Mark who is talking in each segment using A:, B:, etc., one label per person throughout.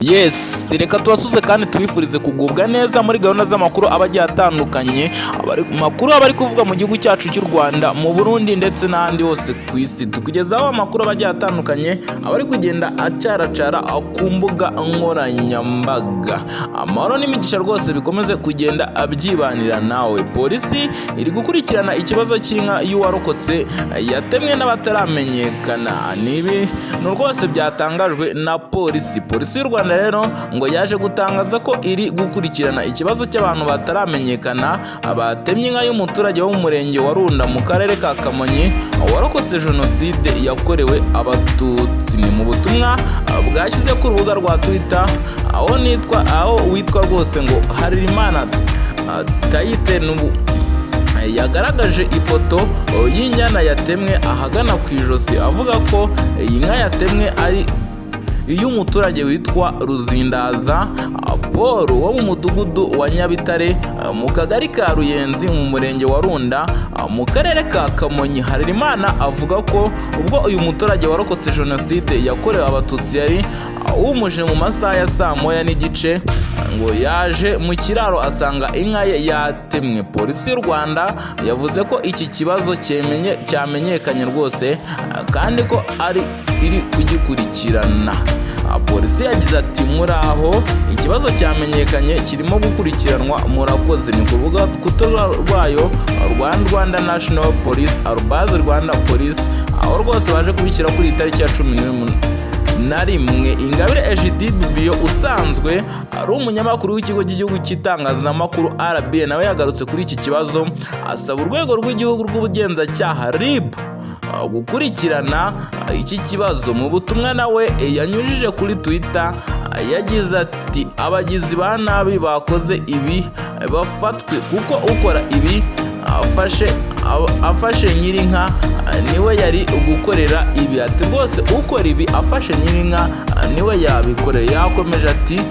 A: Yes, reka tubasuze kandi tubifurize kugubwa neza muri gahunda z'amakuru abagiye atandukanye, amakuru abari kuvuga mu gihugu cyacu cy'u Rwanda, mu Burundi ndetse n'ahandi hose ku isi. Tukugezaho amakuru abagiye atandukanye abari kugenda acaracara ku mbuga nkoranyambaga. Amahoro n'imigisha rwose bikomeze kugenda abyibanira nawe. Polisi iri gukurikirana ikibazo cy'inka y'uwarokotse yatemwe n'abataramenyekana. Nibi rwose byatangajwe na polisi y'u Rwanda rero ngo yaje gutangaza ko iri gukurikirana ikibazo cy'abantu bataramenyekana abatemye inka y'umuturage wo mu murenge wa Runda mu karere ka Kamonyi warokotse Genocide yakorewe abatutsi. Ni mu butumwa bwashyize ku rubuga rwa Twitter aho witwa rwose ngo Harerimana Tayite n'ubu yagaragaje ifoto y'inyana yatemwe ahagana ku ijosi, avuga ko iyi nka yatemwe ari y'umuturage witwa Ruzindaza Paul wo mu mudugudu wa Nyabitare mu kagari ka Ruyenzi mu murenge wa Runda mu karere ka Kamonyi. Harerimana avuga ko ubwo uyu muturage warokotse Genocide yakorewe abatutsi yari awumuje mu masaha ya saa moya n'igice ngo yaje mu kiraro asanga inka ye yatemwe. Polisi y'u Rwanda yavuze ko iki kibazo cyamenyekanye rwose kandi ko iri kugikurikirana. Polisi yagize ati muraho, ikibazo cyamenyekanye kirimo gukurikiranwa, murakoze. Ni ku rubuga rwayo Rwanda National Police @Rwanda Police, aho rwose baje kubishyira kuri itariki ya 11. Ingabire Biyo usanzwe ari umunyamakuru w'ikigo cy'igihugu cy'itangazamakuru RBA nawe yagarutse kuri iki kibazo, asaba urwego rw'igihugu rw'ubugenzacyaha RIB gukurikirana iki kibazo. Mu butumwa nawe yanyujije kuri Twitter yagize ati abagizi ba nabi bakoze ibi bafatwe, kuko ukora ibi afashe nyirinka niwe yari gukorera ibi. Ati rwose ukora ibi afashe nyirinka niwe yabikoreye. Yakomeje ati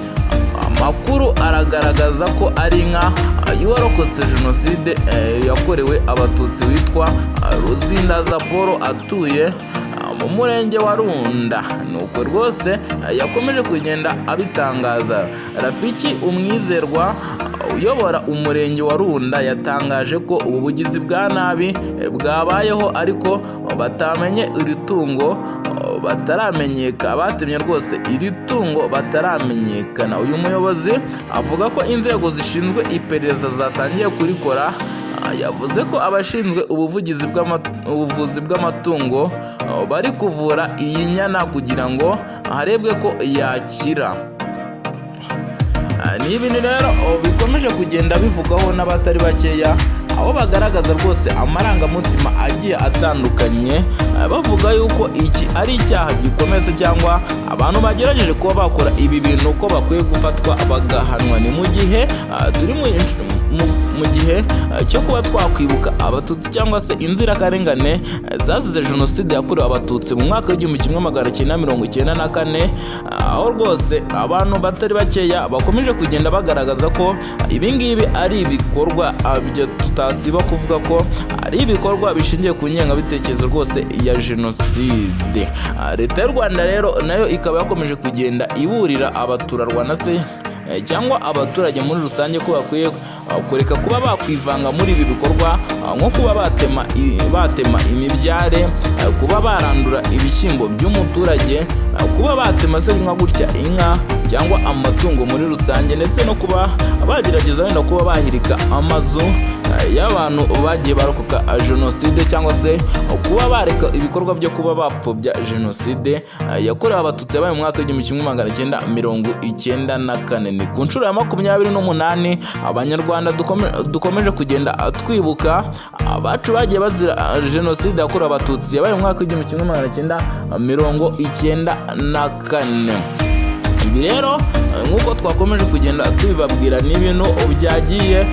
A: amakuru aragaragaza ko ari inka y'uwarokotse Genocide yakorewe abatutsi witwa Ruzindaza Paul atuye mu murenge wa Runda. Nuko rwose yakomeje kugenda abitangaza. Rafiki Umwizerwa uyobora umurenge wa Runda yatangaje ko ubu bugizi bwa nabi bwabayeho ariko batamenye iri tungo bataramenyekana, batemye rwose iri tungo bataramenyekana. Uyu muyobozi avuga ko inzego zishinzwe iperereza zatangiye kurikora. Yavuze ko abashinzwe ubuvuzi bw'amatungo bari kuvura iyi nyana kugira ngo harebwe ko yakira. Ni ibintu rero bikomeje kugenda bivugwaho n'abatari bakeya, aho bagaragaza rwose amarangamutima agiye atandukanye, bavuga yuko iki ari icyaha gikomeye cyangwa abantu bagerageje kuba bakora ibi bintu ko bakwiye gufatwa bagahanwa. Ni mu gihe turi mu gihe cyo kuba twakwibuka abatutsi cyangwa se inzirakarengane zazize Genocide yakorewe abatutsi mu mwaka w'1994, aho rwose abantu batari bakeya bakomeje kugenda bagaragaza ko ibingibi ari ibikorwa tutasiba kuvuga ko ari ibikorwa bishingiye ku ngengabitekerezo rwose ya Genocide. Leta y'u Rwanda rero nayo ikaba yakomeje kugenda iburira abaturarwanda se cyangwa abaturage muri rusange ko bakwiye kureka kuba bakwivanga muri ibi bikorwa, nko kuba batema imibyare, kuba barandura ibishyimbo by'umuturage, kuba batema se nka gutya inka cyangwa amatungo muri rusange, ndetse no kuba bagerageza wenda kuba bahirika amazu y'abantu bagiye barokoka Genocide, cyangwa se kuba bareka ibikorwa byo kuba bapfobya Genocide yakorewe abatutsi yabaye mu mwaka w'1994. Ni ku nshuro ya 28 Abanyarwanda dukomeje kugenda twibuka abacu bagiye bazira Genocide yakorewe abatutsi yabaye mu mwaka w'1994. Ibi rero nk'uko twakomeje kugenda tubibabwira ni ibintu byagiye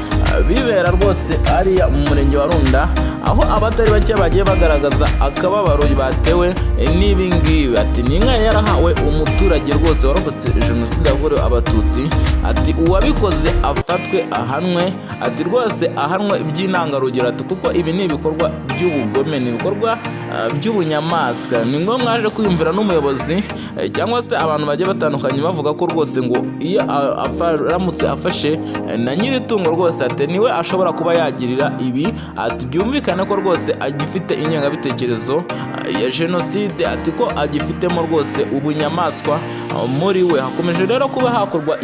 A: bibera rwose ariya mu murenge wa Runda, aho abatari bake bagiye bagaragaza akababaro batewe n'ibingibi. Ati ni inka yarahawe umuturage rwose warokotse Genocide yakorewe abatutsi. Ati uwabikoze afatwe ahanwe. Ati rwose ahanwe by'intangarugero. Ati kuko ibi ni ibikorwa by'ubugome, ni ibikorwa by'ubunyamaswa. Ni ngombwa mwaje kwiyumvira n'umuyobozi cyangwa se abantu bagiye batandukanye bavuga ko rwose ngo iyo aramutse afashe na nyiri tungo rwose ati niwe ashobora kuba yagirira ibi, ati byumvikane ko rwose agifite ingengabitekerezo ya Genocide, ati ko agifitemo rwose ubunyamaswa muri we. Hakomeje rero kuba hakorwa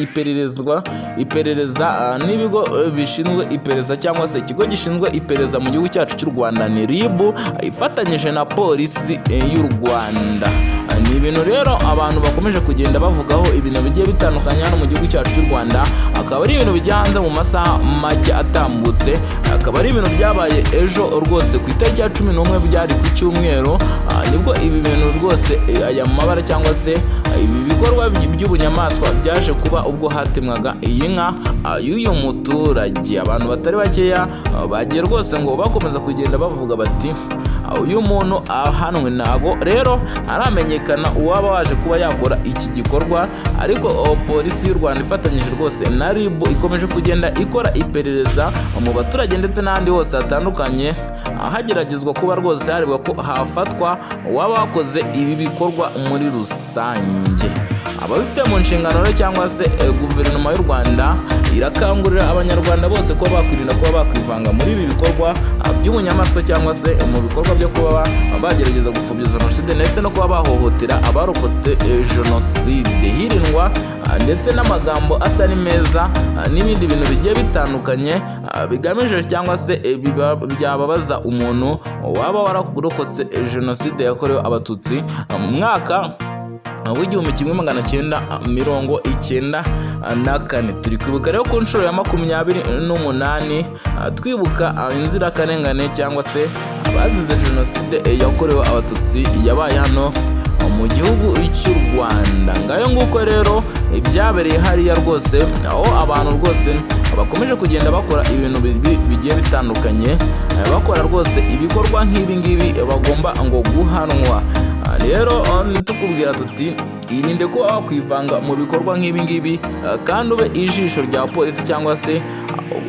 A: iperereza n'ibigo bishinzwe iperereza cyangwa se ikigo gishinzwe iperereza mu gihugu cyacu cy'u Rwanda ni RIB ifatanyije na Polisi y'u Rwanda. Ni ibintu rero abantu bakomeje kugenda bavugaho ibintu bigiye bitandukanye hano mu gihugu cyacu cy'u Rwanda, akaba ari ibintu bijya hanze mu masaha make atambutse, akaba ari ibintu byabaye ejo rwose ku itariki ya 11 byari ku cyumweru, nibwo ibi bintu rwose aya mabara cyangwa se ibi bikorwa by'ubunyamaswa byaje kuba ubwo hatemwaga iyi nka y'uyu muturage. Abantu batari bakeya bagiye rwose ngo bakomeza kugenda bavuga bati uyu muntu ahanwe, ntago rero aramenyekana uwaba waje kuba yakora iki gikorwa, ariko Polisi y'u Rwanda ifatanyije rwose na RIB ikomeje kugenda ikora iperereza mu baturage ndetse n'ahandi hose hatandukanye, hageragezwa kuba rwose harebwa ko hafatwa uwaba wakoze ibi bikorwa muri rusange. Ababifite mu nshingano cyangwa se guverinoma y'u Rwanda irakangurira abanyarwanda bose ko bakwirinda kuba bakwivanga muri ibi bikorwa by'ubunyamaswa cyangwa se mu bikorwa byo kuba bagerageza gupfobya Genocide ndetse no kuba bahohotera abarokotse Genocide, hirindwa ndetse n'amagambo atari meza n'ibindi bintu bigiye bitandukanye bigamije cyangwa se byababaza umuntu waba wararokotse Genocide yakorewe abatutsi mu mwaka w'1994. Turi kwibuka rero ku nshuro ya 28 twibuka inzirakarengane cyangwa se abazize Genocide yakorewe abatutsi yabaye hano mu gihugu cy'u Rwanda. Ngayo nguko rero ibyabereye hariya rwose, aho abantu rwose bakomeje kugenda bakora ibintu bigiye bitandukanye, bakora rwose ibikorwa nk'ibi ngibi bagomba ngo guhanwa. Rero nitukubwira tuti irinde ko wakwivanga mu bikorwa nk'ibi ngibi kandi ube ijisho rya polisi cyangwa se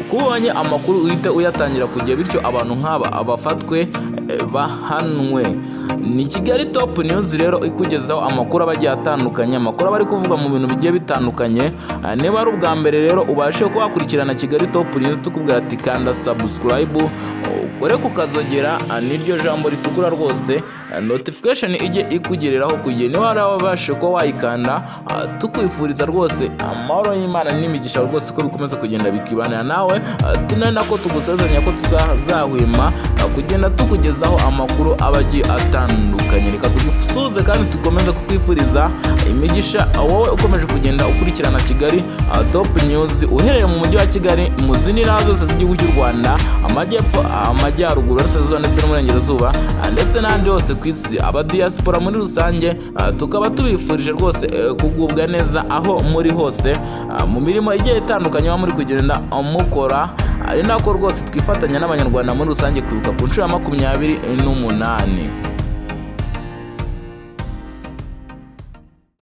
A: kubonye amakuru uhite uyatangira kujya, bityo abantu nk'aba abafatwe bahanwe. Ni Kigali Top News rero ikugezaho amakuru abagiye atandukanye, amakuru bari kuvuga mu bintu bigiye bitandukanye. Niba ari ubwa mbere rero ubashe ko wakurikirana Kigali Top News, tukubwira ati kanda subscribe ukore kukazogera niryo jambo ritukura rwose notification ijye ikugereraho kugiye. Niba warabashe ko wayikanda, tukwifuriza rwose amahoro y'Imana n'imigisha rwose ko bikomeza kugenda bikibana nawe, tunana ko tugusezeranya ko tuzahwema kugenda tukugezaho amakuru abagiye atandukanye. Reka tugusuze kandi tukomeza kukwifuriza imigisha wowe ukomeje kugenda ukurikirana Kigali Top News uhereye mu mujyi wa Kigali, mu zindi ntara zose z'igihugu cy'u Rwanda, amajyepfo, amajyaruguru, Burasirazuba ndetse n'Uburengerazuba ndetse n'ahandi hose ku isi, abadiaspora muri rusange, tukaba tubifurije rwose kugubwa neza aho muri hose mu mirimo igiye itandukanye muri kugenda mukora, ari nako rwose twifatanya n'abanyarwanda muri rusange kwibuka ku nshuro ya 28.